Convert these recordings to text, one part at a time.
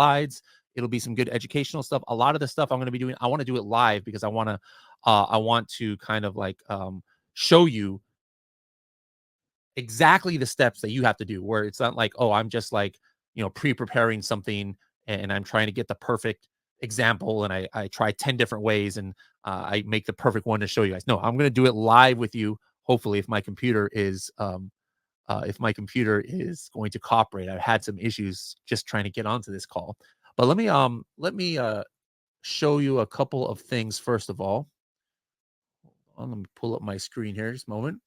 slides. It'll be some good educational stuff. A lot of the stuff I'm going to be doing, I want to do it live because I want to kind of like show you exactly the steps that you have to do, where it's not like, oh, I'm just like, pre-preparing something and I'm trying to get the perfect example and I try 10 different ways and I make the perfect one to show you guys. No, I'm going to do it live with you. Hopefully, if my computer is going to cooperate. I've had some issues just trying to get onto this call. But let me show you a couple of things first of all. Let me pull up my screen here just a moment.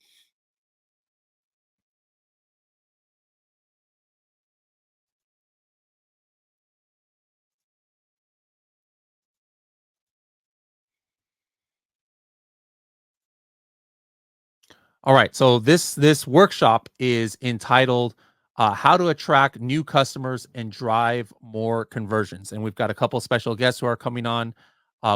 All right, so this workshop is entitled "How to Attract New Customers and Drive More Conversions," and we've got a couple special guests who are coming on.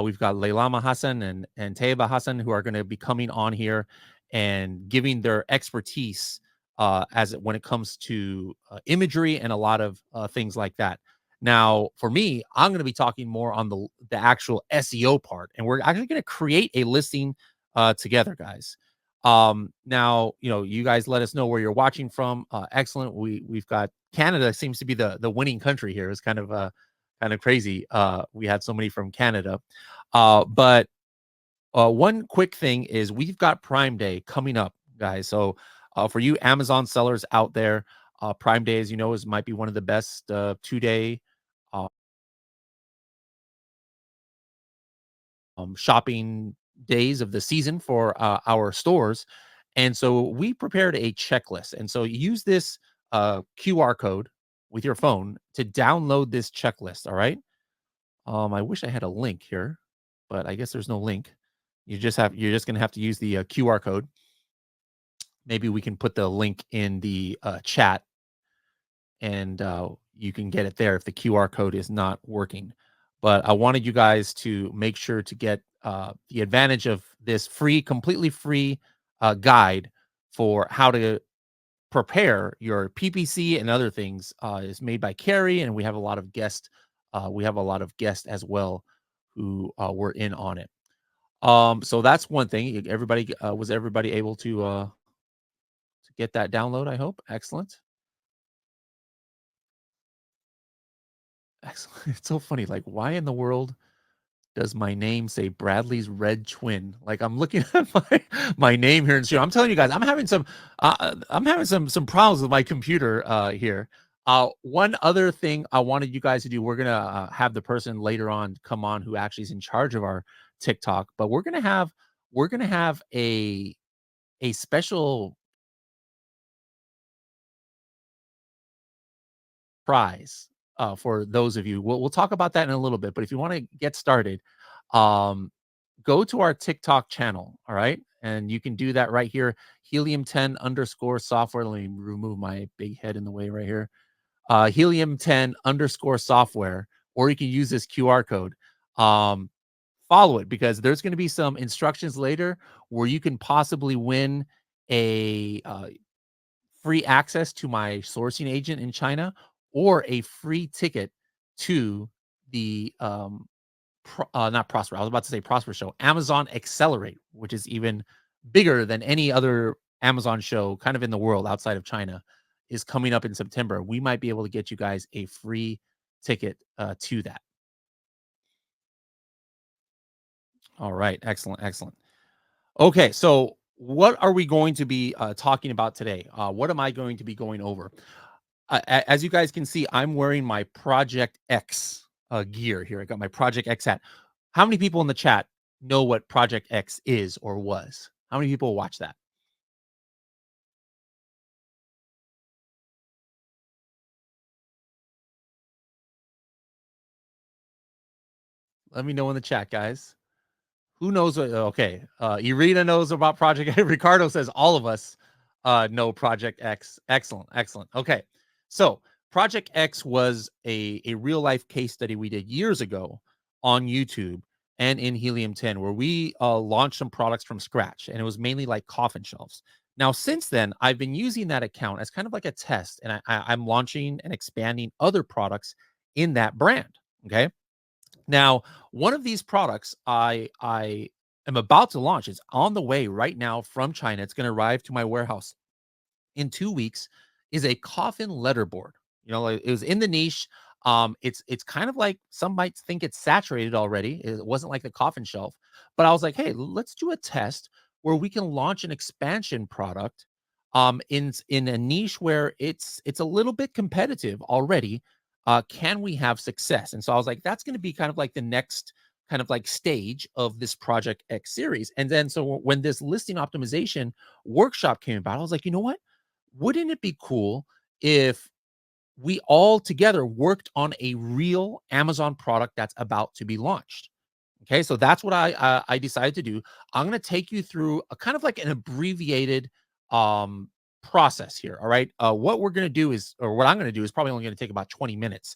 We've got Leilama Hassan and Tayeba Hassan who are going to be coming on here and giving their expertise when it comes to imagery and a lot of things like that. Now, for me, I'm going to be talking more on the actual SEO part, and we're actually going to create a listing together, guys. Now, you guys let us know where you're watching from. Excellent. We've got Canada seems to be the winning country here. It's kind of crazy. We had so many from Canada. But one quick thing is we've got Prime Day coming up, guys. So for you Amazon sellers out there, Prime Day, as you know, might be one of the best 2-day shopping days of the season for our stores. And so we prepared a checklist. And so use this QR code with your phone to download this checklist. All right. I wish I had a link here, but I guess there's no link. You're just going to have to use the QR code. Maybe we can put the link in the chat and you can get it there if the QR code is not working. But I wanted you guys to make sure to get the advantage of this completely free guide for how to prepare your PPC and other things. Is made by Carrie, and we have a lot of guests. We have a lot of guests as well who were in on it. So that's one thing. Was everybody able to get that download? I hope. Excellent. Excellent. It's so funny. Like, why in the world does my name say Bradley's Red Twin? Like, I'm looking at my name here and I'm telling you guys, I'm having some problems with my computer here. One other thing I wanted you guys to do, we're gonna have the person later on come on who actually is in charge of our TikTok, but we're gonna have a special prize for those of you. We'll talk about that in a little bit, but if you want to get started, um, go to our TikTok channel. All right. And you can do that right here. Helium 10 underscore software. Let me remove my big head in the way right here. Helium 10 underscore software, or you can use this QR code. Follow it because there's going to be some instructions later where you can possibly win a free access to my sourcing agent in China or a free ticket to the not Prosper. I was about to say Prosper show, Amazon Accelerate, which is even bigger than any other Amazon show kind of in the world outside of China, is coming up in September. We might be able to get you guys a free ticket to that. All right. Excellent. Excellent. Okay. So what are we going to be talking about today? What am I going to be going over? As you guys can see, I'm wearing my Project X gear here. I got my Project X hat. How many people in the chat know what Project X is or was? How many people watch that? Let me know in the chat, guys. Who knows what? Okay, Irina knows about Project X. Ricardo says all of us know Project X. Excellent, excellent. Okay, so Project X was a real life case study we did years ago on YouTube and in Helium 10, where we launched some products from scratch, and it was mainly like coffin shelves. Now, since then, I've been using that account as kind of like a test, and I'm launching and expanding other products in that brand. Okay. Now, one of these products I am about to launch is on the way right now from China. It's going to arrive to my warehouse in 2 weeks, is a coffin letterboard. You know, like, it was in the niche. It's kind of like some might think it's saturated already. It wasn't like the coffin shelf, but I was like, hey, let's do a test where we can launch an expansion product in a niche where it's a little bit competitive already. Can we have success? And so I was like, that's going to be kind of like the next kind of like stage of this Project X series. And then so when this listing optimization workshop came about, I was like, you know what? Wouldn't it be cool if we all together worked on a real Amazon product that's about to be launched? Okay, so that's what I decided to do. I'm going to take you through a kind of like an abbreviated um process here. All right. What we're going to do is, or what I'm going to do is probably only going to take about 20 minutes.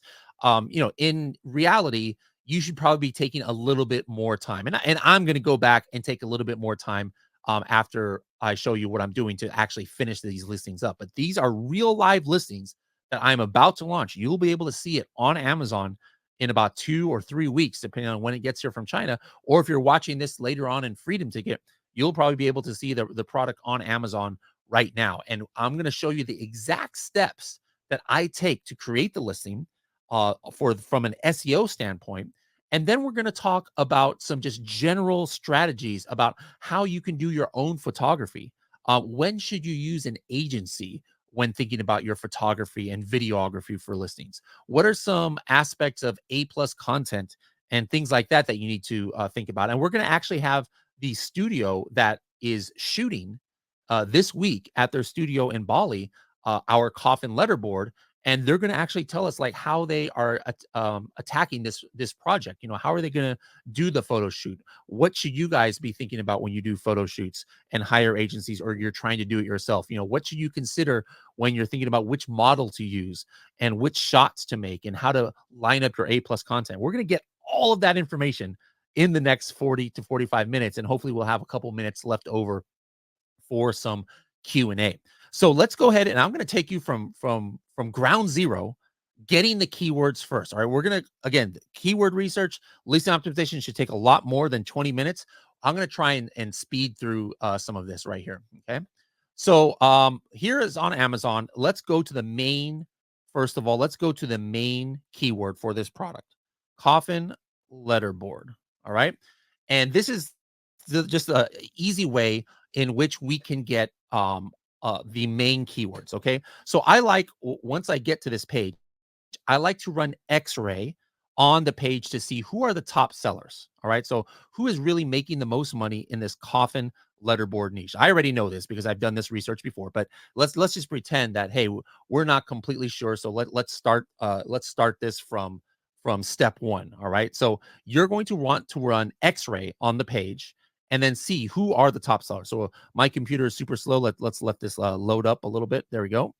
In reality, you should probably be taking a little bit more time. And I'm going to go back and take a little bit more time after I show you what I'm doing to actually finish these listings up. But these are real live listings that I'm about to launch. You'll be able to see it on Amazon in about 2 or 3 weeks, depending on when it gets here from China. Or if you're watching this later on in Freedom Ticket, you'll probably be able to see the product on Amazon right now. And I'm going to show you the exact steps that I take to create the listing from an SEO standpoint. And then we're going to talk about some just general strategies about how you can do your own photography. When should you use an agency when thinking about your photography and videography for listings? What are some aspects of A plus content and things like that that you need to think about? And we're going to actually have the studio that is shooting this week at their studio in Bali, our coffin letterboard, and they're going to actually tell us like how they are attacking this project. You know, how are they going to do the photo shoot? What should you guys be thinking about when you do photo shoots and hire agencies, or you're trying to do it yourself? You know, what should you consider when you're thinking about which model to use and which shots to make and how to line up your A plus content? We're going to get all of that information in the next 40 to 45 minutes, and hopefully we'll have a couple minutes left over for some Q&A. So let's go ahead, and I'm going to take you from ground zero, getting the keywords first. All right, we're going to, again, keyword research, listing optimization should take a lot more than 20 minutes. I'm going to try and speed through some of this right here. Okay. So here is on Amazon. Let's go to the main. First of all, let's go to the main keyword for this product, coffin letterboard. All right. And this is just a easy way in which we can get the main keywords. Okay. So I like, once I get to this page, I like to run X-ray on the page to see who are the top sellers. All right. So who is really making the most money in this coffin letterboard niche? I already know this because I've done this research before, but let's just pretend that, hey, we're not completely sure. So let's start this from step one. All right. So you're going to want to run X-ray on the page and then see who are the top sellers. So my computer is super slow. Let's let this load up a little bit. There we go.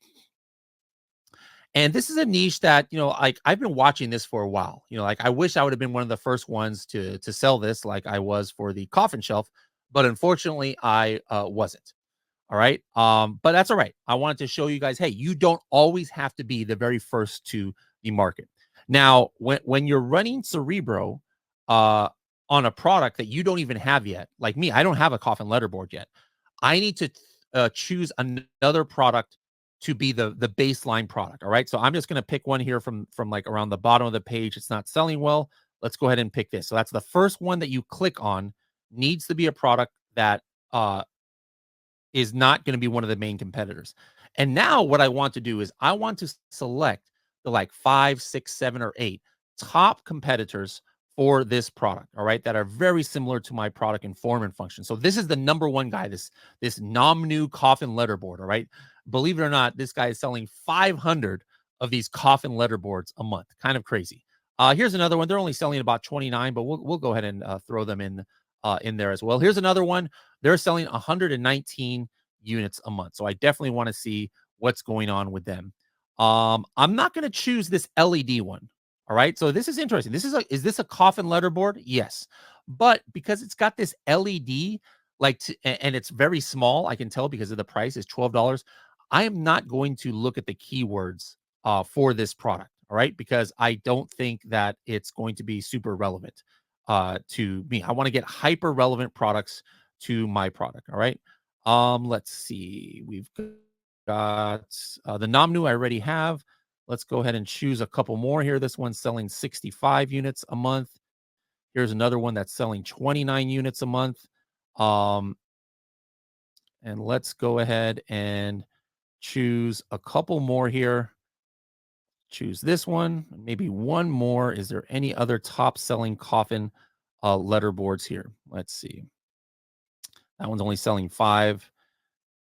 And this is a niche that, like, I've been watching this for a while. Like, I wish I would have been one of the first ones to sell this, like I was for the coffin shelf, but unfortunately I wasn't. All right. But that's all right. I wanted to show you guys, hey, you don't always have to be the very first to the market. Now, when you're running Cerebro on a product that you don't even have yet, like me, I don't have a coffin letterboard yet. I need to choose another product to be the baseline product. All right. So I'm just going to pick one here from like around the bottom of the page. It's not selling well. Let's go ahead and pick this. So that's the first one that you click on. Needs to be a product that is not going to be one of the main competitors. And now what I want to do is I want to select the like 5, 6, 7, or 8 top competitors for this product, all right, that are very similar to my product in form and function. So this is the number one guy, this Nomnu coffin letterboard, all right? Believe it or not, this guy is selling 500 of these coffin letterboards a month. Kind of crazy. Here's another one. They're only selling about 29, but we'll go ahead and throw them in there as well. Here's another one. They're selling 119 units a month. So I definitely want to see what's going on with them. I'm not going to choose this LED one. All right. So this is interesting. Is this a coffin letterboard? Yes. But because it's got this LED, and it's very small, I can tell because of the price is $12. I am not going to look at the keywords for this product. All right. Because I don't think that it's going to be super relevant to me. I want to get hyper relevant products to my product. All right. Let's see. We've got the Nomnu I already have. Let's go ahead and choose a couple more here. This one's selling 65 units a month. Here's another one that's selling 29 units a month. Um, and let's go ahead and choose a couple more here. Choose this one, maybe one more. Is there any other top selling coffin letterboards here? Let's see. That one's only selling 5.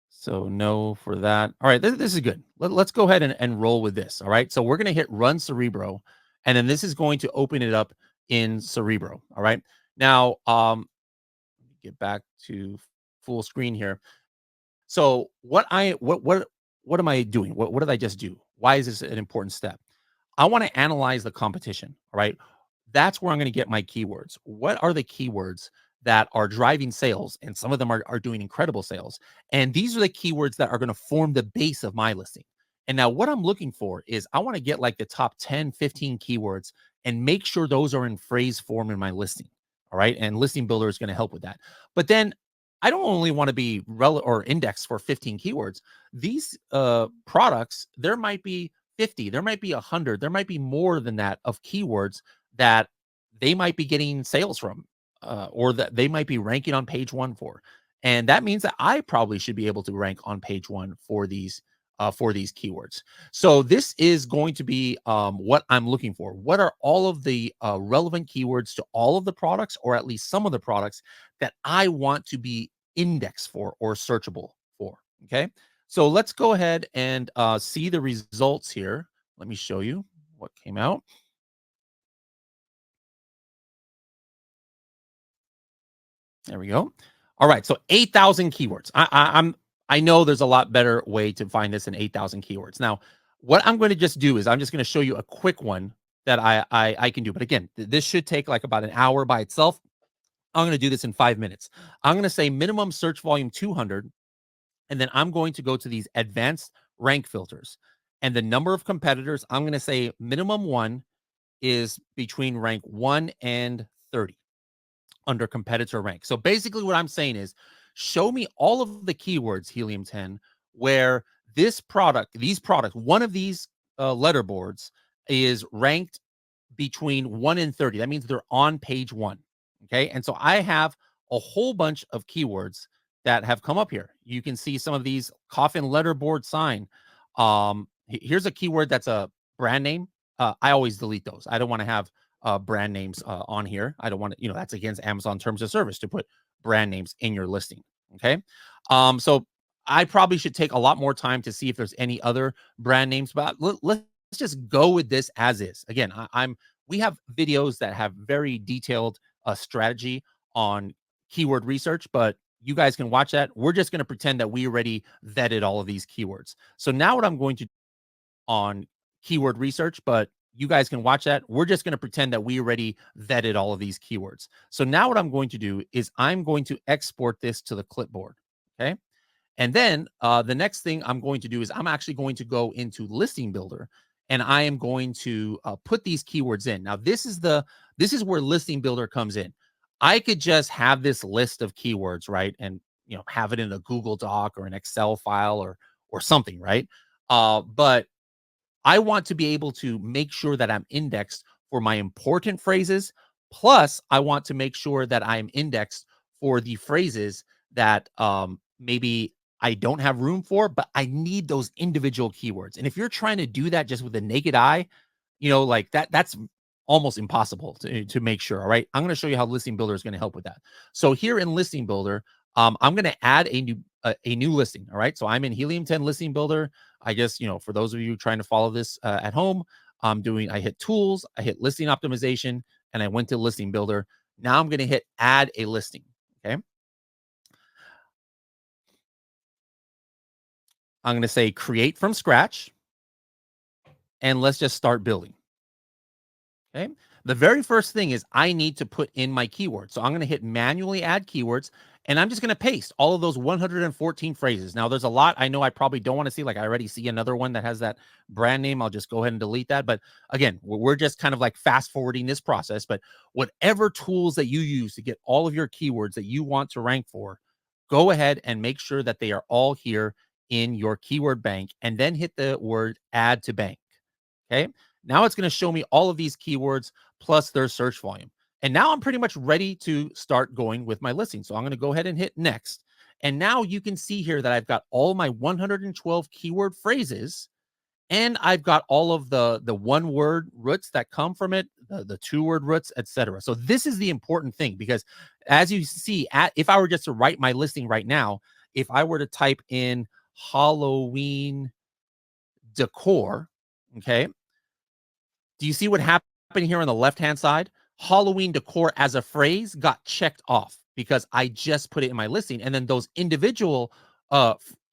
So no for that. All right, this is good. Let's go ahead and roll with this. All right. So we're going to hit run Cerebro, and then this is going to open it up in Cerebro. All right. Now, get back to full screen here. So what am I doing? What did I just do? Why is this an important step? I want to analyze the competition. All right. That's where I'm going to get my keywords. What are the keywords that are driving sales? And some of them are doing incredible sales. And these are the keywords that are going to form the base of my listing. And now what I'm looking for is I want to get like the top 10, 15 keywords and make sure those are in phrase form in my listing. All right. And Listing Builder is going to help with that. But then I don't only want to be or index for 15 keywords. These products, there might be 50, there might be 100, there might be more than that of keywords that they might be getting sales from, or that they might be ranking on page 1 for. And that means that I probably should be able to rank on page 1 for these keywords. So this is going to be what I'm looking for. What are all of the relevant keywords to all of the products, or at least some of the products that I want to be indexed for or searchable for? Okay. So let's go ahead and see the results here. Let me show you what came out. There we go. All right, so 8,000 keywords. I know there's a lot better way to find this than 8,000 keywords. Now, what I'm going to just do is I'm just going to show you a quick one that I can do. But again, this should take like about an hour by itself. I'm going to do this in 5 minutes. I'm going to say minimum search volume 200, and then I'm going to go to these advanced rank filters. And the number of competitors, I'm going to say minimum 1 is between rank 1 and 30 under competitor rank. So basically what I'm saying is show me all of the keywords, Helium 10, where these products, one of these letterboards is ranked between 1 and 30. That means they're on page 1. Okay. And so I have a whole bunch of keywords that have come up here. You can see some of these: coffin letterboard sign. Here's a keyword that's a brand name. I always delete those. I don't want to have brand names on here. I don't want to, that's against Amazon terms of service to put brand names in your listing. Okay. So I probably should take a lot more time to see if there's any other brand names, but let's just go with this as is. Again, we have videos that have very detailed strategy on keyword research, but you guys can watch that. We're just going to pretend that we already vetted all of these keywords. So now what I'm going to do on keyword research, but you guys can watch that. We're just going to pretend that we already vetted all of these keywords. So now what I'm going to do is I'm going to export this to the clipboard. Okay. And then the next thing I'm going to do is I'm actually going to go into Listing Builder, and I am going to put these keywords in. Now, this is where Listing Builder comes in. I could just have this list of keywords, right? And have it in a Google Doc or an Excel file or something, right? But I want to be able to make sure that I'm indexed for my important phrases. Plus, I want to make sure that I'm indexed for the phrases that maybe I don't have room for, but I need those individual keywords. And if you're trying to do that just with the naked eye, like that's almost impossible to make sure. All right. I'm going to show you how Listing Builder is going to help with that. So here in Listing Builder, I'm going to add a new listing. All right. So I'm in Helium 10 Listing Builder. I guess, for those of you trying to follow this at home, I hit tools, I hit listing optimization, and I went to Listing Builder. Now I'm going to hit add a listing. Okay. I'm going to say create from scratch, and let's just start building. Okay. The very first thing is I need to put in my keyword. So I'm going to hit manually add keywords and I'm just going to paste all of those 114 phrases. Now there's a lot I know I probably don't want to see. Like I already see another one that has that brand name. I'll just go ahead and delete that. But again, we're just kind of like fast forwarding this process. But whatever tools that you use to get all of your keywords that you want to rank for, go ahead and make sure that they are all here in your keyword bank and then hit the word add to bank. Okay. Now it's going to show me all of these keywords plus their search volume. And now I'm pretty much ready to start going with my listing. So I'm going to go ahead and hit next. And now you can see here that I've got all my 112 keyword phrases and I've got all of the one word roots that come from it, the two word roots, etc. So this is the important thing because as you see, if I were just to write my listing right now, if I were to type in Halloween decor, okay, do you see what happened here on the left-hand side? Halloween decor as a phrase got checked off because I just put it in my listing. And then those individual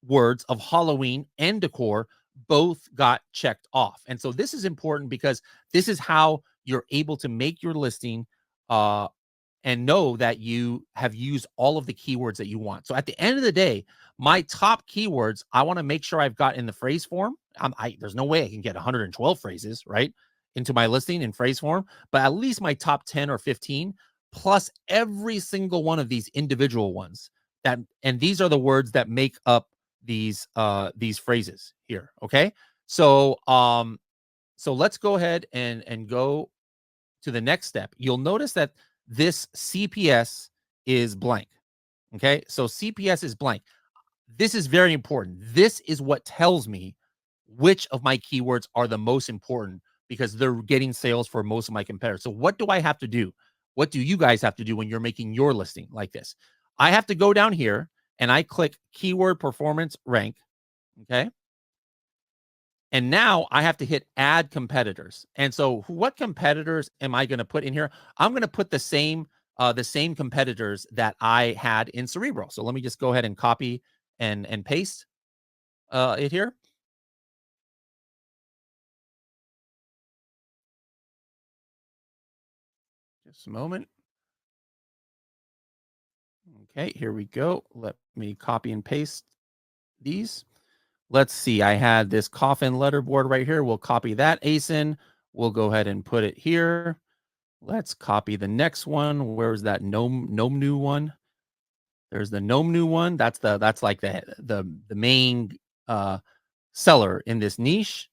words of Halloween and decor both got checked off. And so this is important because this is how you're able to make your listing uh, and know that you have used all of the keywords that you want. So at the end of the day, my top keywords, I want to make sure I've got in the phrase form. There's no way I can get 112 phrases, right, into my listing in phrase form, but at least my top 10 or 15, plus every single one of these individual ones and these are the words that make up these phrases here. Okay. So let's go ahead and go to the next step. You'll notice that this CPS is blank. Okay. So CPS is blank. This is very important. This is what tells me which of my keywords are the most important because they're getting sales for most of my competitors. So what do I have to do? What do you guys have to do when you're making your listing like this? I have to go down here and I click keyword performance rank. Okay. And now I have to hit add competitors. And so what competitors am I going to put in here? I'm going to put the same competitors that I had in Cerebro. So let me just go ahead and copy and paste it here. Just a moment. Okay, here we go. Let me copy and paste these. Let's see. I had this coffin letterboard right here. We'll copy that ASIN. We'll go ahead and put it here. Let's copy the next one. Where's that gnome new one? There's the gnome new one. That's like the main seller in this niche.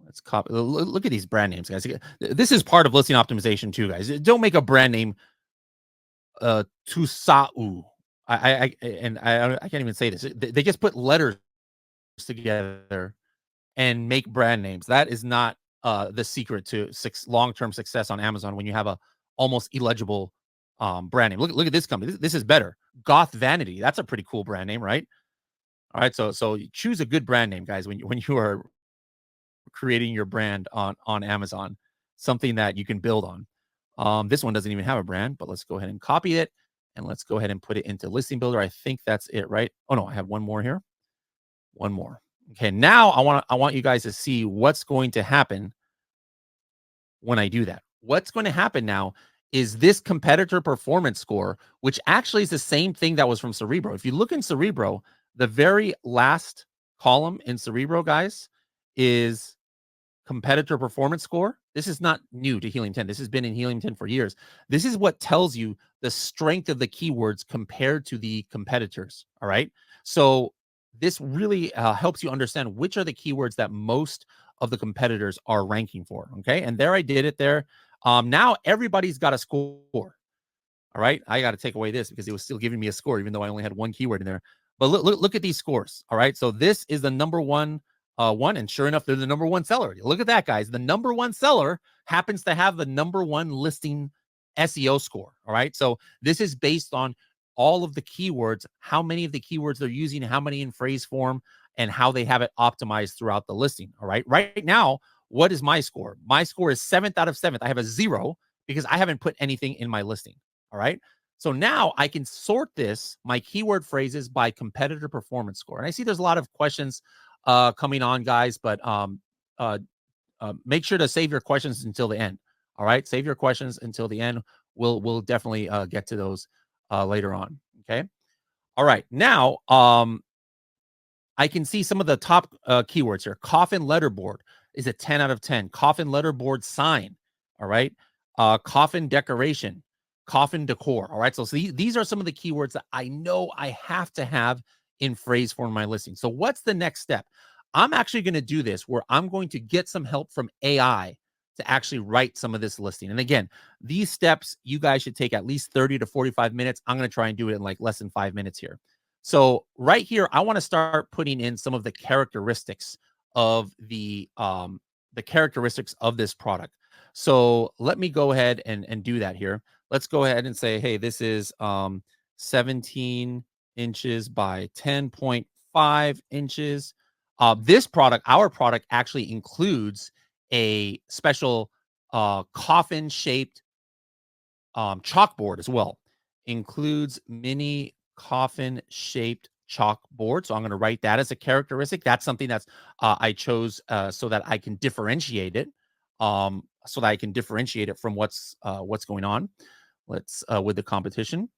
Let's copy. Look at these brand names, guys. This is part of listing optimization too, guys. Don't make a brand name Tusau. I can't even say this. They just put letters together and make brand names. That is not the secret to long-term success on Amazon when you have a almost illegible brand name. Look at this company. This is better. Goth Vanity. That's a pretty cool brand name, right? All right, so choose a good brand name, guys, when you are creating your brand on Amazon, something that you can build on. This one doesn't even have a brand, but let's go ahead and copy it and let's go ahead and put it into Listing Builder. I think that's it, right? Oh no, I have one more here. One more. Okay, now I want you guys to see what's going to happen when I do that. What's going to happen now is this competitor performance score, which actually is the same thing that was from Cerebro. If you look in Cerebro, the very last column in Cerebro, guys, is competitor performance score. This is not new to Helium 10. This has been in Helium 10 for years. This is what tells you the strength of the keywords compared to the competitors. All right. So this really helps you understand which are the keywords that most of the competitors are ranking for. Okay. And there I did it there. Now everybody's got a score. All right. I got to take away this because it was still giving me a score, even though I only had one keyword in there. But look at these scores. All right. So this is the number one one. And sure enough, they're the number one seller. Look at that, guys. The number one seller happens to have the number one listing SEO score. All right. So this is based on all of the keywords, how many of the keywords they're using, how many in phrase form, and how they have it optimized throughout the listing. All right. Right now, what is my score? My score is 7th out of 7th. I have a 0 because I haven't put anything in my listing. All right. So now I can sort my keyword phrases by competitor performance score. And I see there's a lot of questions coming on, guys, but make sure to save your questions until the end. All right, save your questions until the end. We'll definitely get to those later on. Okay. All right. Now, I can see some of the top keywords here. Coffin letterboard is a 10 out of 10. Coffin letterboard sign. All right. Coffin decoration, coffin decor. All right. So these are some of the keywords that I know I have to have in phrase for my listing. So what's the next step? I'm actually going to do this where I'm going to get some help from AI to actually write some of this listing. And again, these steps, you guys should take at least 30 to 45 minutes. I'm going to try and do it in like less than 5 minutes here. So right here, I want to start putting in some of the characteristics of the characteristics of this product. So let me go ahead and do that here. Let's go ahead and say, hey, this is 17 inches by 10.5 inches. This product, our product, actually includes a special coffin shaped chalkboard as well. Includes mini coffin shaped chalkboard. So I'm going to write that as a characteristic. That's something that's I chose so that I can differentiate it. So that I can differentiate it from what's going on. Let's with the competition.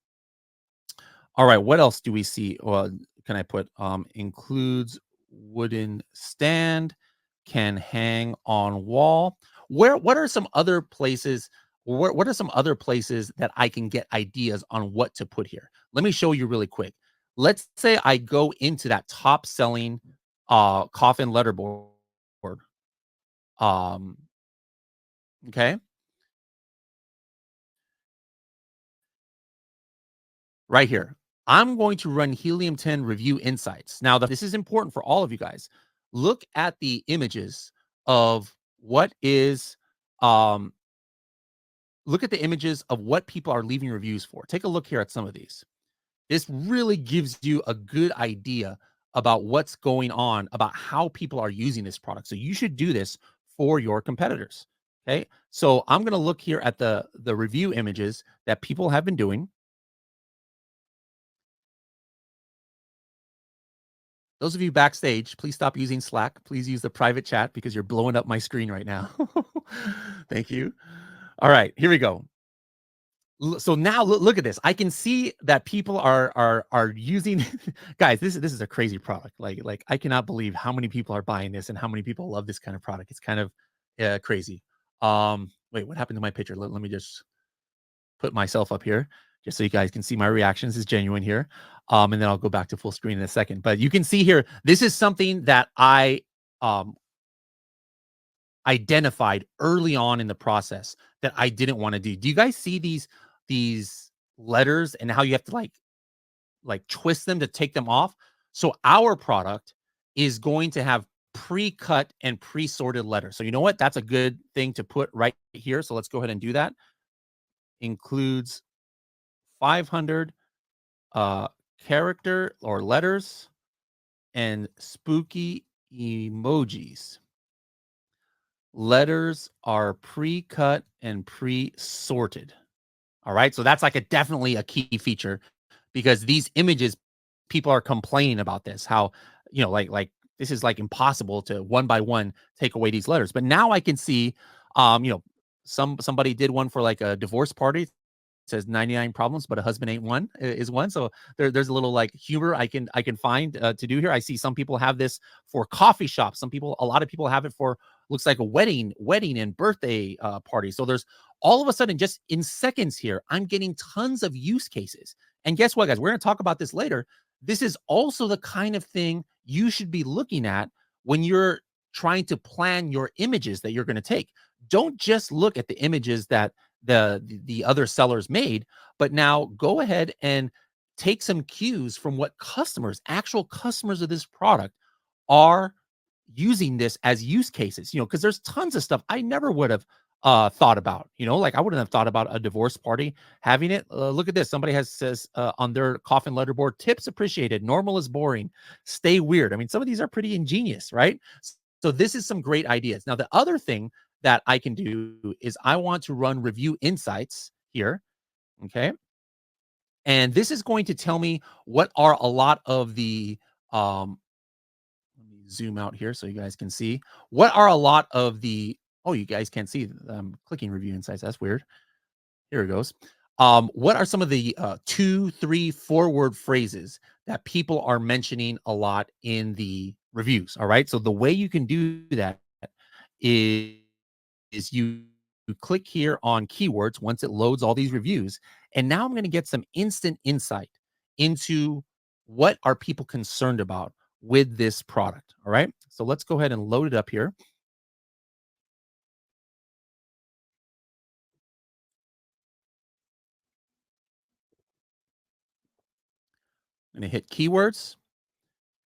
All right, what else do we see? Well, can I put includes wooden stand, can hang on wall. What are some other places? What are some other places that I can get ideas on what to put here? Let me show you really quick. Let's say I go into that top selling coffin letterboard. Um, okay, right here. I'm going to run Helium 10 review insights. Now, this is important for all of you guys. Look at the images of what is um look at the images of what people are leaving reviews for. Take a look here at some of these. This really gives you a good idea about what's going on, about how people are using this product. So you should do this for your competitors. Okay. So I'm going to look here at the review images that people have been doing. Those of you backstage, please stop using Slack. Please use the private chat because you're blowing up my screen right now. Thank you. All right, here we go. So now look at this. I can see that people are using guys, this is a crazy product. Like I cannot believe how many people are buying this and how many people love this kind of product. It's kind of crazy. Wait, what happened to my picture? Let me just put myself up here just so you guys can see my reactions is genuine here. And then I'll go back to full screen in a second. But you can see here, this is something that I um identified early on in the process that I didn't want to do. Do you guys see these letters and how you have to like twist them to take them off? So our product is going to have pre-cut and pre-sorted letters. So you know what? That's a good thing to put right here. So let's go ahead and do that. Includes 500 character or letters and spooky emojis. Letters are pre-cut and pre-sorted. All right. So that's like a definitely a key feature because these images, people are complaining about this, how, like this is like impossible to one by one take away these letters. But now I can see, somebody did one for like a divorce party. It says 99 problems, but a husband ain't one is one. So there's a little like humor I can find to do here. I see some people have this for coffee shops. A lot of people have it for looks like a wedding and birthday party. So there's all of a sudden, just in seconds here, I'm getting tons of use cases. And guess what, guys? We're going to talk about this later. This is also the kind of thing you should be looking at when you're trying to plan your images that you're going to take. Don't just look at the images that the other sellers made, but now go ahead and take some cues from what actual customers of this product are using this as use cases, because there's tons of stuff I never would have thought about, like I wouldn't have thought about a divorce party having it. Look at this. Somebody has says on their coffin letterboard, tips appreciated, normal is boring, stay weird. I mean, some of these are pretty ingenious, right? So this is some great ideas. Now, the other thing that I can do is I want to run review insights here. Okay. And this is going to tell me what are a lot of the, let me zoom out here so you guys can see what are a lot of the. Oh, you guys can't see. I'm clicking review insights. That's weird. Here it goes. What are some of the 2, 3, 4 word phrases that people are mentioning a lot in the reviews? All right. So the way you can do that is, is you click here on keywords once it loads all these reviews. And now I'm going to get some instant insight into what are people concerned about with this product. All right. So let's go ahead and load it up here. I'm going to hit keywords.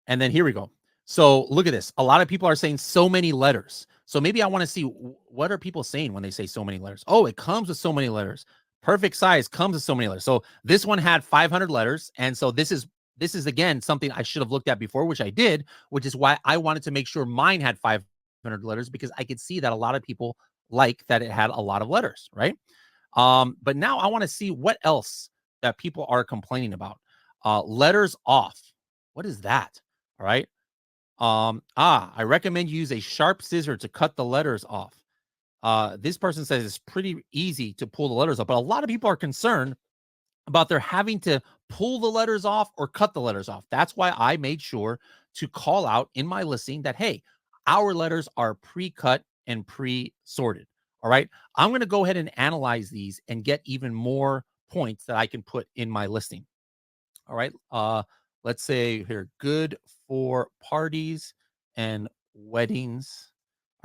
And then here we go. So look at this. A lot of people are saying so many letters. So maybe I want to see what are people saying when they say so many letters. Oh, it comes with so many letters. Perfect size comes with so many letters. So this one had 500 letters, and so this is again something I should have looked at before, which I did, which is why I wanted to make sure mine had 500 letters because I could see that a lot of people like that it had a lot of letters, right? But now I want to see what else that people are complaining about. Letters off. What is that? All right. I recommend you use a sharp scissor to cut the letters off. This person says it's pretty easy to pull the letters off, but a lot of people are concerned about their having to pull the letters off or cut the letters off. That's why I made sure to call out in my listing that, hey, our letters are pre-cut and pre-sorted. All right. I'm going to go ahead and analyze these and get even more points that I can put in my listing. All right. Let's say here, good for parties and weddings.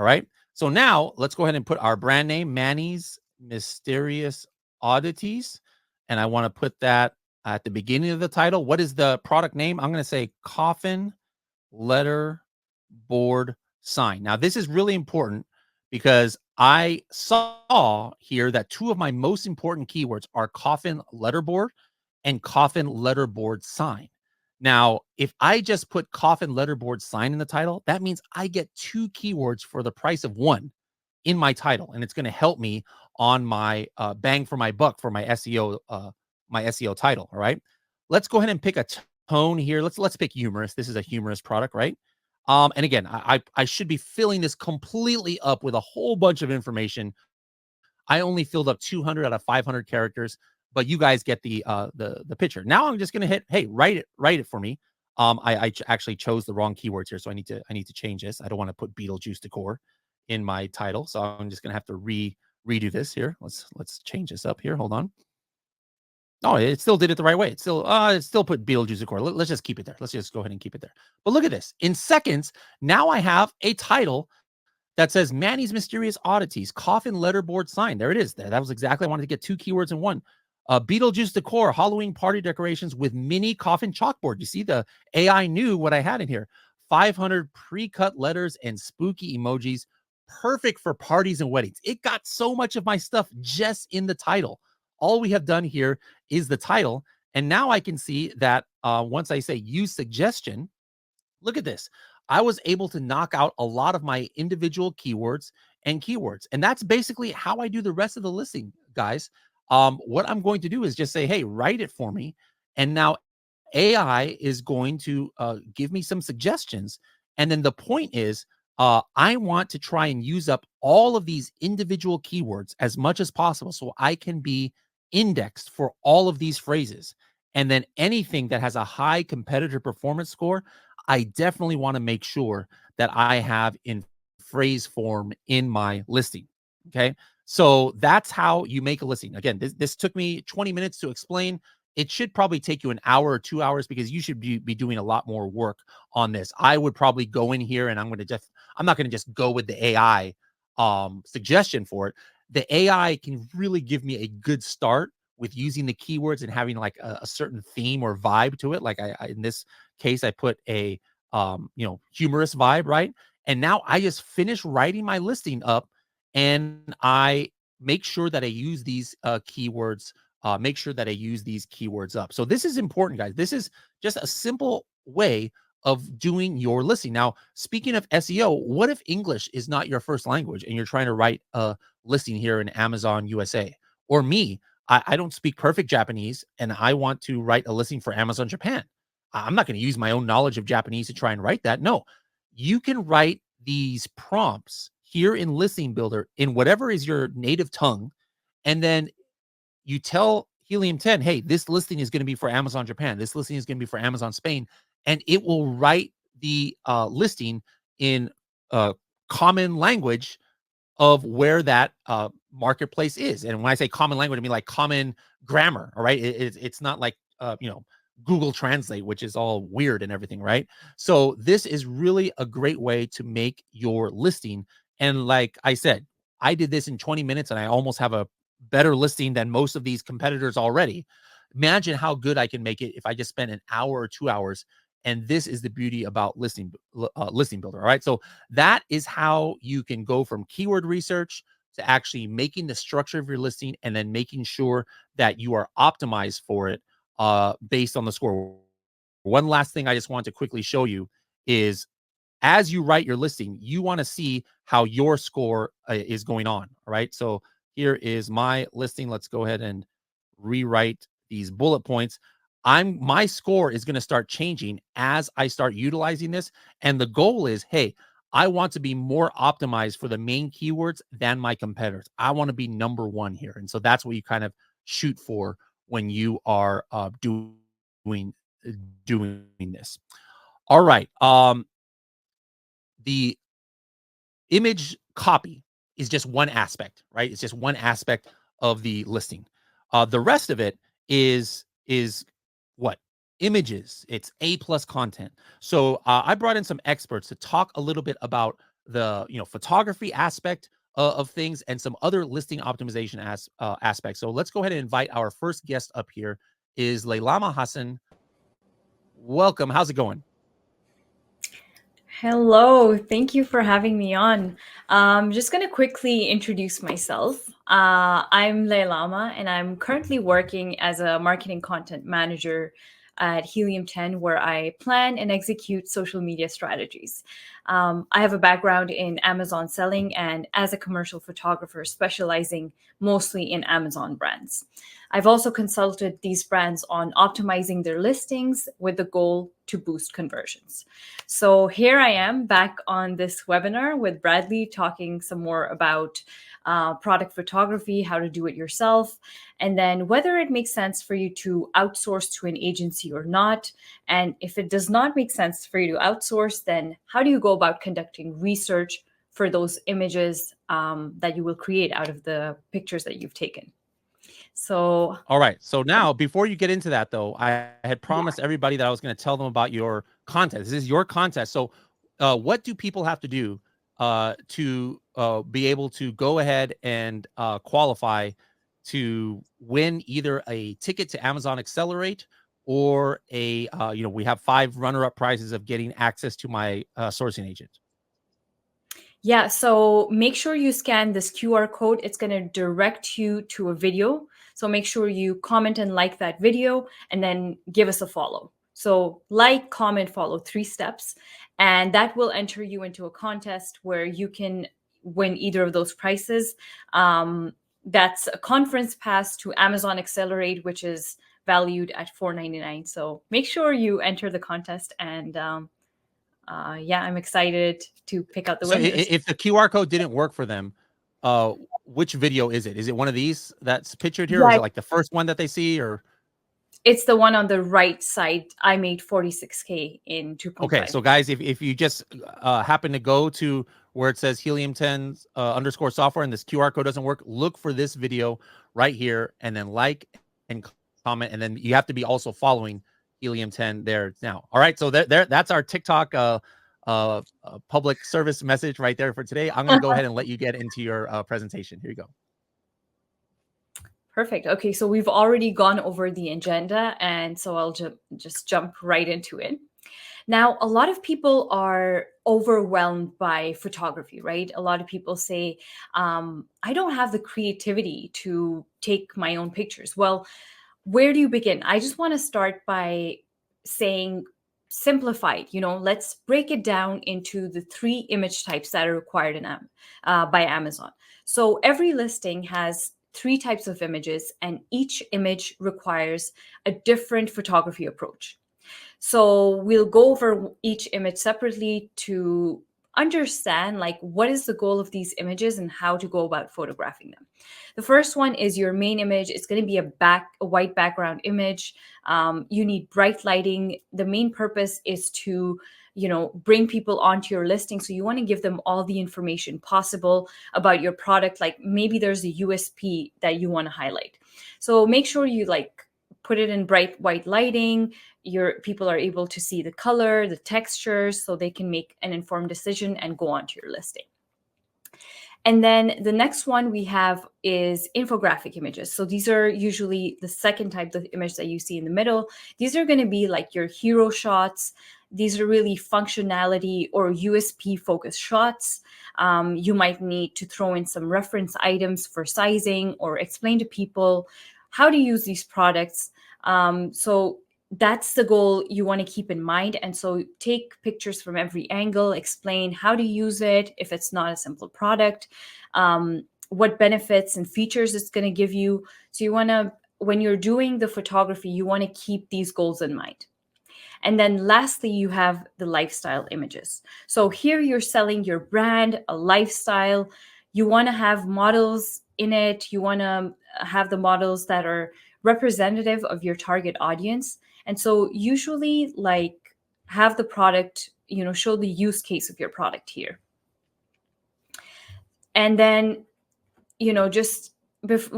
All right. So now let's go ahead and put our brand name, Manny's Mysterious Oddities. And I want to put that at the beginning of the title. What is the product name? I'm going to say coffin letter board sign. Now, this is really important because I saw here that two of my most important keywords are coffin letterboard and coffin letterboard sign. Now, if I just put coffin letterboard sign in the title, that means I get two keywords for the price of one in my title, and it's going to help me on my bang for my buck for my SEO title. All right, let's go ahead and pick a tone here. Let's pick humorous. This is a humorous product, right? And again, I should be filling this completely up with a whole bunch of information. I only filled up 200 out of 500 characters, but you guys get the picture. Now I'm just gonna hit, hey, write it for me. Actually chose the wrong keywords here, so I need to change this. I don't want to put Beetlejuice decor in my title, so I'm just gonna have to redo this here. Let's change this up here. Hold on. Oh, it still did it the right way. It still put Beetlejuice decor. Let's just keep it there. Let's just go ahead and keep it there. But look at this. In seconds, now I have a title that says Manny's Mysterious Oddities, coffin letterboard sign. There it is. That was exactly. I wanted to get two keywords in one. Beetlejuice decor, Halloween party decorations with mini coffin chalkboard. You see, the AI knew what I had in here. 500 pre-cut letters and spooky emojis. Perfect for parties and weddings. It got so much of my stuff just in the title. All we have done here is the title. And now I can see that once I say use suggestion, look at this. I was able to knock out a lot of my individual keywords and keywords. And that's basically how I do the rest of the listing, guys. What I'm going to do is just say, hey, write it for me. And now AI is going to give me some suggestions. And then the point is, I want to try and use up all of these individual keywords as much as possible so I can be indexed for all of these phrases. And then anything that has a high competitor performance score, I definitely want to make sure that I have in phrase form in my listing. Okay. So that's how you make a listing. Again, this took me 20 minutes to explain. It should probably take you an hour or 2 hours because you should be doing a lot more work on this. I would probably go in here and I'm not going to just go with the AI suggestion for it. The AI can really give me a good start with using the keywords and having like a certain theme or vibe to it. Like I in this case, I put a humorous vibe, right? And now I just finish writing my listing up and I make sure that I use these keywords, make sure that I use these keywords up. So this is important, guys. This is just a simple way of doing your listing. Now, speaking of SEO, what if English is not your first language and you're trying to write a listing here in Amazon USA? Or me, I don't speak perfect Japanese and I want to write a listing for Amazon Japan. I'm not going to use my own knowledge of Japanese to try and write that. No, you can write these prompts here in Listing Builder in whatever is your native tongue. And then you tell Helium 10, hey, this listing is going to be for Amazon Japan. This listing is going to be for Amazon Spain. And it will write the listing in common language of where that marketplace is. And when I say common language, I mean like common grammar. All right. It's not like, Google Translate, which is all weird and everything. Right. So this is really a great way to make your listing. And like I said, I did this in 20 minutes and I almost have a better listing than most of these competitors already. Imagine how good I can make it if I just spend an hour or 2 hours. And this is the beauty about listing builder. All right. So that is how you can go from keyword research to actually making the structure of your listing and then making sure that you are optimized for it based on the score. One last thing I just want to quickly show you is as you write your listing, you want to see how your score is going on. All right. So here is my listing. Let's go ahead and rewrite these bullet points. My score is going to start changing as I start utilizing this. And the goal is, hey, I want to be more optimized for the main keywords than my competitors. I want to be number one here. And so that's what you kind of shoot for when you are doing this. All right. The image copy is just one aspect, right? It's just one aspect of the listing. The rest of it is what? Images. It's A+ content. So I brought in some experts to talk a little bit about the photography aspect of things and some other listing optimization aspects. So let's go ahead and invite our first guest up here. Is Leilama Hassan. Welcome. How's it going? Hello, thank you for having me on. I'm just going to quickly introduce myself. I'm Leilama, and I'm currently working as a marketing content manager at Helium 10, where I plan and execute social media strategies. I have a background in Amazon selling and as a commercial photographer, specializing mostly in Amazon brands. I've also consulted these brands on optimizing their listings with the goal to boost conversions. So here I am back on this webinar with Bradley talking some more about product photography, how to do it yourself, and then whether it makes sense for you to outsource to an agency or not. And if it does not make sense for you to outsource, then how do you go about conducting research for those images that you will create out of the pictures that you've taken? So, All right. So now, before you get into that, though, I had yeah. promised everybody that I was going to tell them about your contest. This is your contest. So, what do people have to do to be able to go ahead and qualify to win either a ticket to Amazon Accelerate or we have 5 runner-up prizes of getting access to my sourcing agent. Yeah, so make sure you scan this QR code. It's going to direct you to a video. So make sure you comment and like that video and then give us a follow. So like, comment, follow, 3 steps. And that will enter you into a contest where you can win either of those prizes. That's a conference pass to Amazon Accelerate, which is valued at $4.99. So make sure you enter the contest and yeah, I'm excited to pick out the So winners. if the QR code didn't work for them, which video is it? Is it one of these that's pictured here, or is Yeah, it like the first one that they see? Or it's the one on the right side. I made 46K in okay, 2.5. so guys, if you just happen to go to where it says Helium 10 underscore software and this QR code doesn't work, look for this video right here and then like and comment, and then you have to be also following Helium 10 there now. All right, so that's our TikTok public service message right there for today. I'm going to go ahead and let you get into your presentation. Here you go. Perfect. Okay, so we've already gone over the agenda, and so I'll just jump right into it. Now, a lot of people are overwhelmed by photography, right? A lot of people say, I don't have the creativity to take my own pictures. Well, where do you begin? I just want to start by saying simplified. Let's break it down into the 3 image types that are required by Amazon. So every listing has 3 types of images, and each image requires a different photography approach. So we'll go over each image separately to understand like what is the goal of these images and how to go about photographing them. The first one is your main image. It's going to be a white background image. You need bright lighting. The main purpose is to bring people onto your listing. So you want to give them all the information possible about your product. Like maybe there's a USP that you want to highlight. So make sure you like put it in bright white lighting. Your people are able to see the color, the textures, so they can make an informed decision and go onto your listing. And then the next one we have is infographic images. So these are usually the second type of image that you see in the middle. These are going to be like your hero shots. These are really functionality or USP focused shots. You might need to throw in some reference items for sizing or explain to people how to use these products. So that's the goal you want to keep in mind. And so take pictures from every angle, explain how to use it if it's not a simple product, what benefits and features it's going to give you. So you want to, when you're doing the photography, you want to keep these goals in mind. And then lastly, you have the lifestyle images. So here you're selling your brand, a lifestyle. You want to have models in it. You want to have the models that are representative of your target audience. And so usually like have the product, show the use case of your product here. And then, just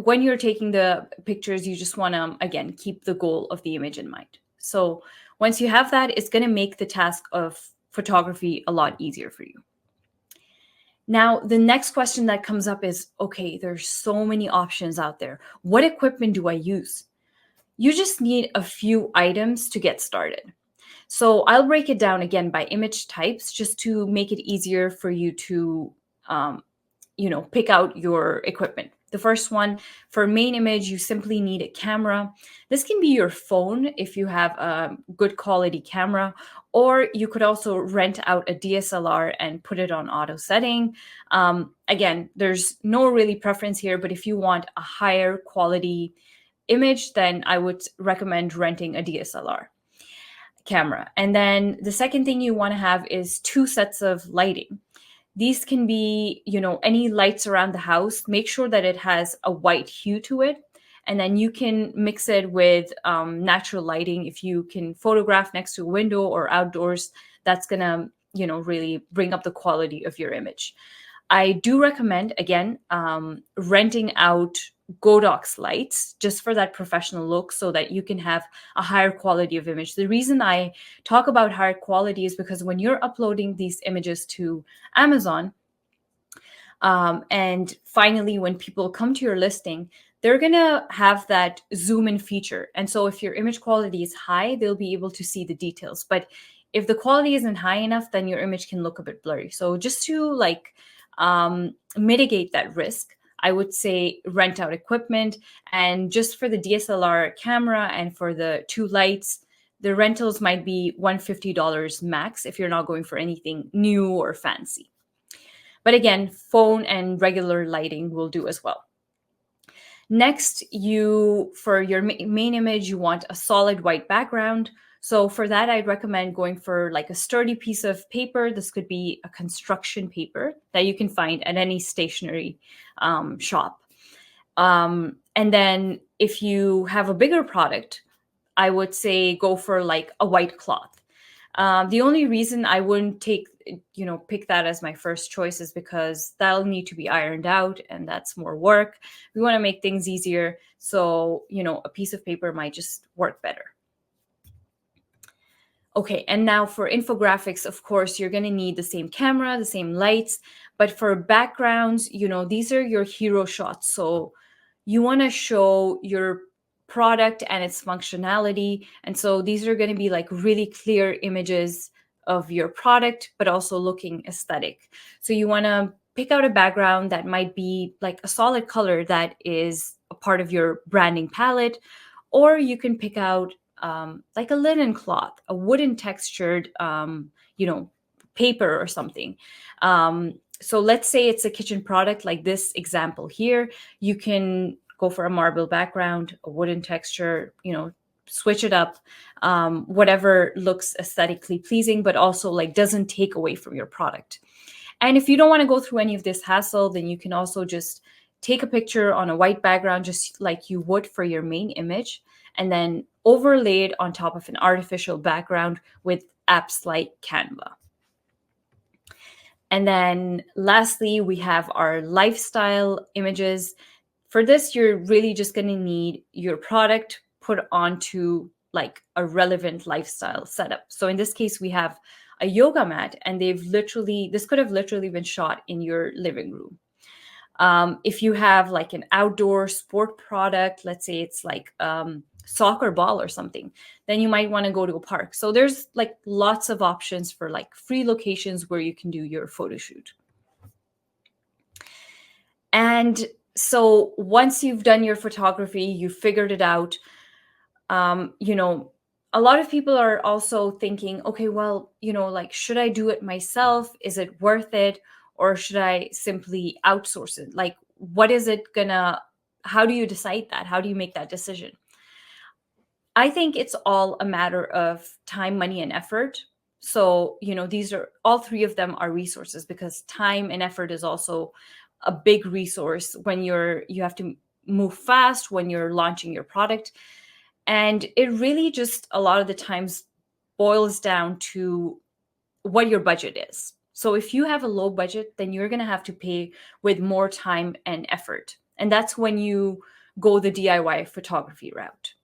when you're taking the pictures, you just want to, again, keep the goal of the image in mind. So once you have that, it's going to make the task of photography a lot easier for you. Now, the next question that comes up is, okay, there's so many options out there. What equipment do I use? You just need a few items to get started. So I'll break it down again by image types just to make it easier for you to, pick out your equipment. The first one, for main image, you simply need a camera. This can be your phone if you have a good quality camera, or you could also rent out a DSLR and put it on auto setting. Again, there's no really preference here, but if you want a higher quality image, then I would recommend renting a DSLR camera. And then the second thing you want to have is 2 sets of lighting. These can be, any lights around the house. Make sure that it has a white hue to it. And then you can mix it with natural lighting. If you can photograph next to a window or outdoors, that's going to, really bring up the quality of your image. I do recommend, again, renting out Godox lights just for that professional look so that you can have a higher quality of image. The reason I talk about higher quality is because when you're uploading these images to Amazon, and finally, when people come to your listing, they're going to have that zoom in feature. And so if your image quality is high, they'll be able to see the details. But if the quality isn't high enough, then your image can look a bit blurry. So just to mitigate that risk, I would say rent out equipment. And just for the DSLR camera and for the 2 lights, the rentals might be $150 max if you're not going for anything new or fancy. But again, phone and regular lighting will do as well. Next, for your main image, you want a solid white background. So for that, I'd recommend going for like a sturdy piece of paper. This could be a construction paper that you can find at any stationery shop. And then if you have a bigger product, I would say go for like a white cloth. The only reason I wouldn't pick that as my first choice is because that'll need to be ironed out and that's more work. We want to make things easier. So, a piece of paper might just work better. Okay, and now for infographics, of course, you're going to need the same camera, the same lights, but for backgrounds, these are your hero shots. So you want to show your product and its functionality. And so these are going to be like really clear images of your product, but also looking aesthetic. So you want to pick out a background that might be like a solid color that is a part of your branding palette, or you can pick out like a linen cloth, a wooden textured, paper or something. So let's say it's a kitchen product like this example here. You can go for a marble background, a wooden texture, switch it up, whatever looks aesthetically pleasing, but also like doesn't take away from your product. And if you don't want to go through any of this hassle, then you can also just take a picture on a white background, just like you would for your main image, and then overlay it on top of an artificial background with apps like Canva. And then lastly, we have our lifestyle images. For this, you're really just going to need your product put onto like a relevant lifestyle setup. So in this case, we have a yoga mat, and this could have literally been shot in your living room. If you have like an outdoor sport product, let's say it's like soccer ball or something, then you might want to go to a park. So there's like lots of options for like free locations where you can do your photo shoot. And so once you've done your photography, you figured it out, a lot of people are also thinking, okay, well, like, should I do it myself? Is it worth it? Or should I simply outsource it? Like, what is it how do you decide that? How do you make that decision? I think it's all a matter of time, money, and effort. So, these are all three of them are resources, because time and effort is also a big resource when you have to move fast when you're launching your product. And it really just a lot of the times boils down to what your budget is. So if you have a low budget, then you're going to have to pay with more time and effort. And that's when you go the DIY photography route.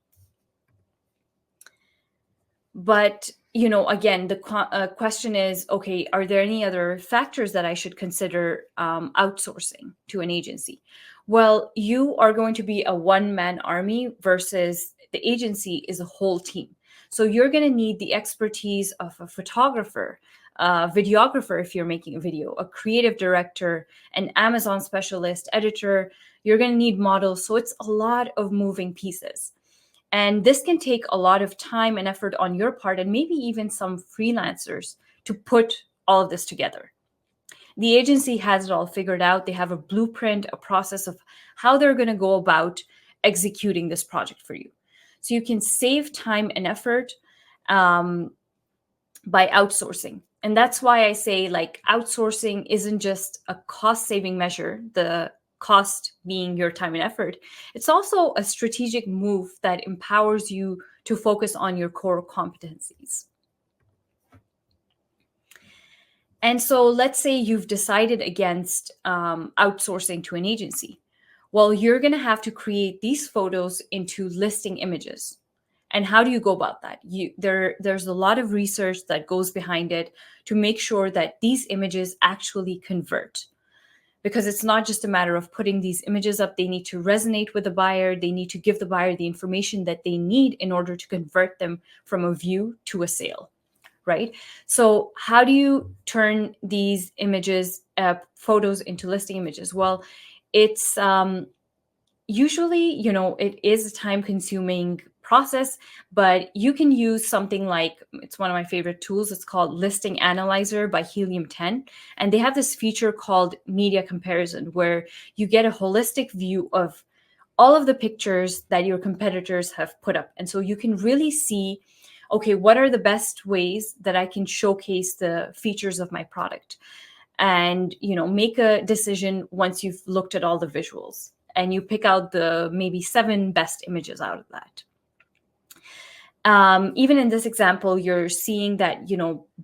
But, again, the question is, okay, are there any other factors that I should consider outsourcing to an agency? Well, you are going to be a one-man army versus the agency is a whole team. So you're going to need the expertise of a photographer, a videographer if you're making a video, a creative director, an Amazon specialist, editor. You're going to need models. So it's a lot of moving pieces. And this can take a lot of time and effort on your part, and maybe even some freelancers, to put all of this together. The agency has it all figured out. They have a blueprint, a process of how they're going to go about executing this project for you. So you can save time and effort by outsourcing. And that's why I say, like, outsourcing isn't just a cost-saving measure, the cost being your time and effort. It's also a strategic move that empowers you to focus on your core competencies. And so let's say you've decided against outsourcing to an agency. Well, you're going to have to create these photos into listing images. And how do you go about that? There's a lot of research that goes behind it to make sure that these images actually convert. Because it's not just a matter of putting these images up. They need to resonate with the buyer. They need to give the buyer the information that they need in order to convert them from a view to a sale, right? So how do you turn these images, photos, into listing images? Well, it's usually, it is a time-consuming process, but you can use something like, it's one of my favorite tools. It's called Listing Analyzer by Helium 10. And they have this feature called Media Comparison, where you get a holistic view of all of the pictures that your competitors have put up. And so you can really see, okay, what are the best ways that I can showcase the features of my product? And, make a decision once you've looked at all the visuals, and you pick out the maybe 7 best images out of that. Even in this example, you're seeing that,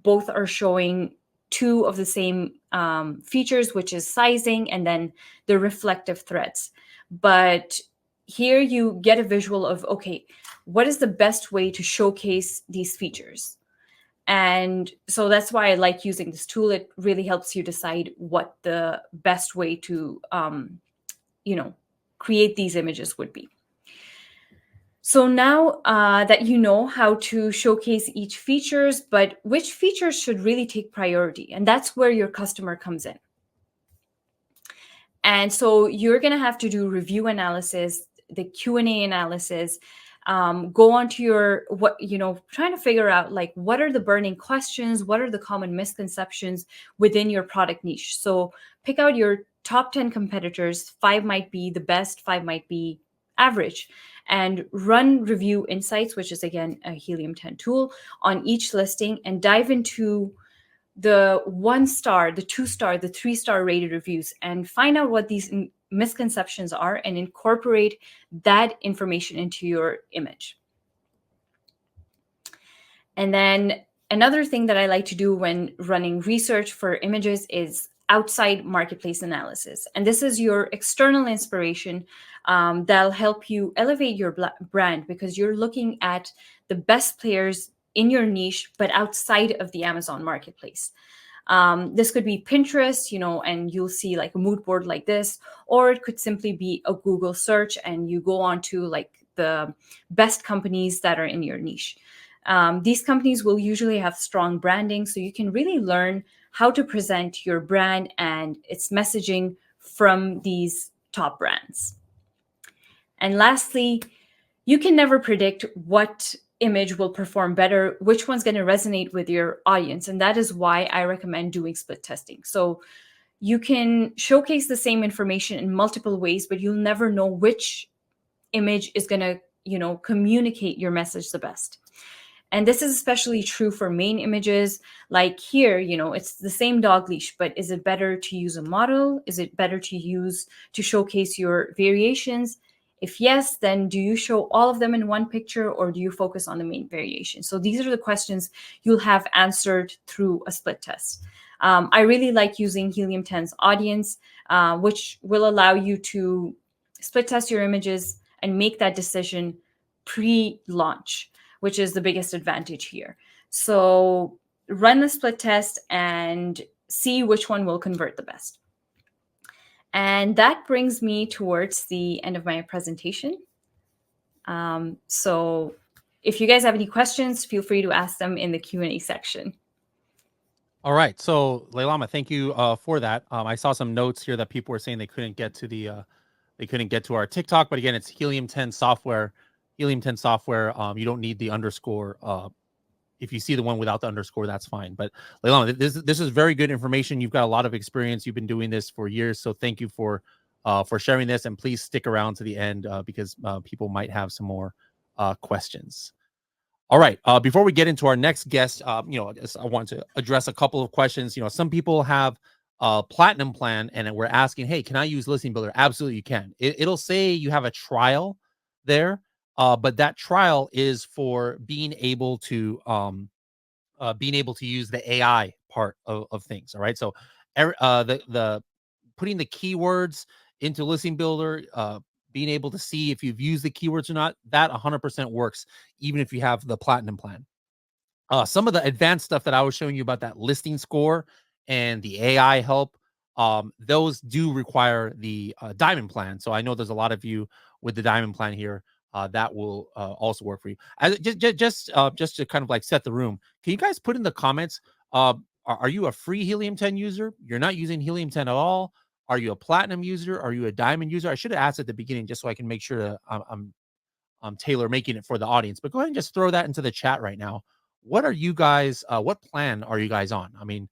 both are showing 2 of the same features, which is sizing and then the reflective threads. But here you get a visual of, okay, what is the best way to showcase these features? And so that's why I like using this tool. It really helps you decide what the best way to, create these images would be. So now that you know how to showcase each features, but which features should really take priority, and that's where your customer comes in. And so you're going to have to do review analysis, the Q&A analysis, go onto your, trying to figure out, like, what are the burning questions? What are the common misconceptions within your product niche? So pick out your top 10 competitors. 5 might be the best, 5 might be average, and run review insights, which is again a Helium 10 tool, on each listing, and dive into the 1 star, the 2 star, the 3 star rated reviews, and find out what these misconceptions are and incorporate that information into your image. And then another thing that I like to do when running research for images is outside marketplace analysis. And this is your external inspiration that'll help you elevate your brand, because you're looking at the best players in your niche, but outside of the Amazon marketplace. This could be Pinterest, and you'll see like a mood board like this, or it could simply be a Google search and you go on to like the best companies that are in your niche. These companies will usually have strong branding, so you can really learn how to present your brand and its messaging from these top brands. And lastly, you can never predict what image will perform better, which one's going to resonate with your audience. And that is why I recommend doing split testing. So you can showcase the same information in multiple ways, but you'll never know which image is going to, communicate your message the best. And this is especially true for main images. Like here, it's the same dog leash, but is it better to use a model? Is it better to use to showcase your variations? If yes, then do you show all of them in one picture, or do you focus on the main variation? So these are the questions you'll have answered through a split test. I really like using Helium 10's audience, which will allow you to split test your images and make that decision pre-launch, which is the biggest advantage here. So run the split test and see which one will convert the best. And that brings me towards the end of my presentation. So if you guys have any questions, feel free to ask them in the Q&A section. All right. So Leilama, thank you for that. I saw some notes here that people were saying they couldn't get to our TikTok, but again, it's Helium 10 software. Helium 10 software. You don't need the underscore. If you see the one without the underscore, that's fine. But Leilama, this is very good information. You've got a lot of experience. You've been doing this for years, so thank you for sharing this. And please stick around to the end because people might have some more questions. All right. Before we get into our next guest, I want to address a couple of questions. Some people have a platinum plan and we're asking, hey, can I use Listing Builder? Absolutely, you can. It'll say you have a trial there, but that trial is for being able to use the AI part of things. All right. So the putting the keywords into Listing Builder, being able to see if you've used the keywords or not, that 100% works, even if you have the platinum plan. Some of the advanced stuff that I was showing you about that listing score and the AI help, those do require the diamond plan. So I know there's a lot of you with the diamond plan here. That will also work for you. Just to kind of like set the room, can you guys put in the comments, are you a free Helium 10 user? You're not using Helium 10 at all? Are you a platinum user? Are you a diamond user? I should have asked at the beginning just so I can make sure to I'm tailor making it for the audience. But go ahead and just throw that into the chat right now. What are you guys? What plan are you guys on? I mean,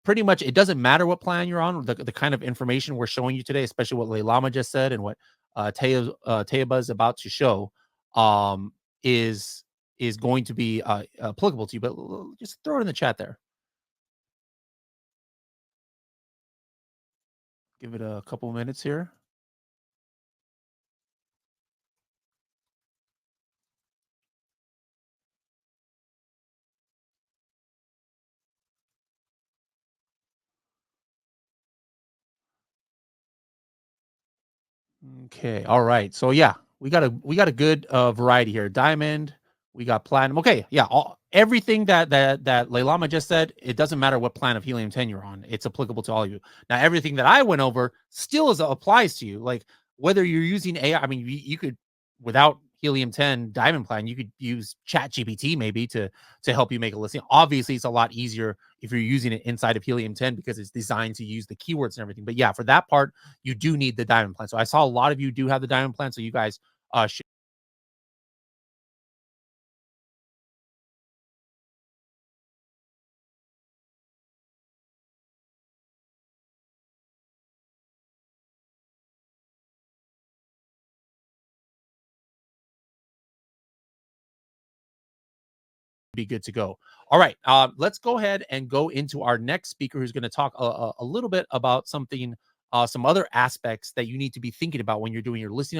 pretty much it doesn't matter what plan you're on. The kind of information we're showing you today, especially what Leilama just said and what Tayeba is about to show, is going to be applicable to you. But just throw it in the chat there. Give it a couple of minutes here. Okay. All right. So yeah, we got a good variety here. Diamond, we got platinum. Okay. Yeah. Everything that Leilama just said, it doesn't matter what plan of Helium 10 you're on. It's applicable to all of you. Now, everything that I went over still applies to you. Like whether you're using AI, I mean, you could, without Helium 10 diamond plan, you could use Chat GPT maybe to help you make a listing. Obviously, it's a lot easier if you're using it inside of Helium 10 because it's designed to use the keywords and everything. But yeah, for that part, you do need the diamond plan. So I saw a lot of you do have the diamond plan. So you guys should be good to go. All right, let's go ahead and go into our next speaker, who's going to talk a little bit about something, some other aspects that you need to be thinking about when you're doing your listening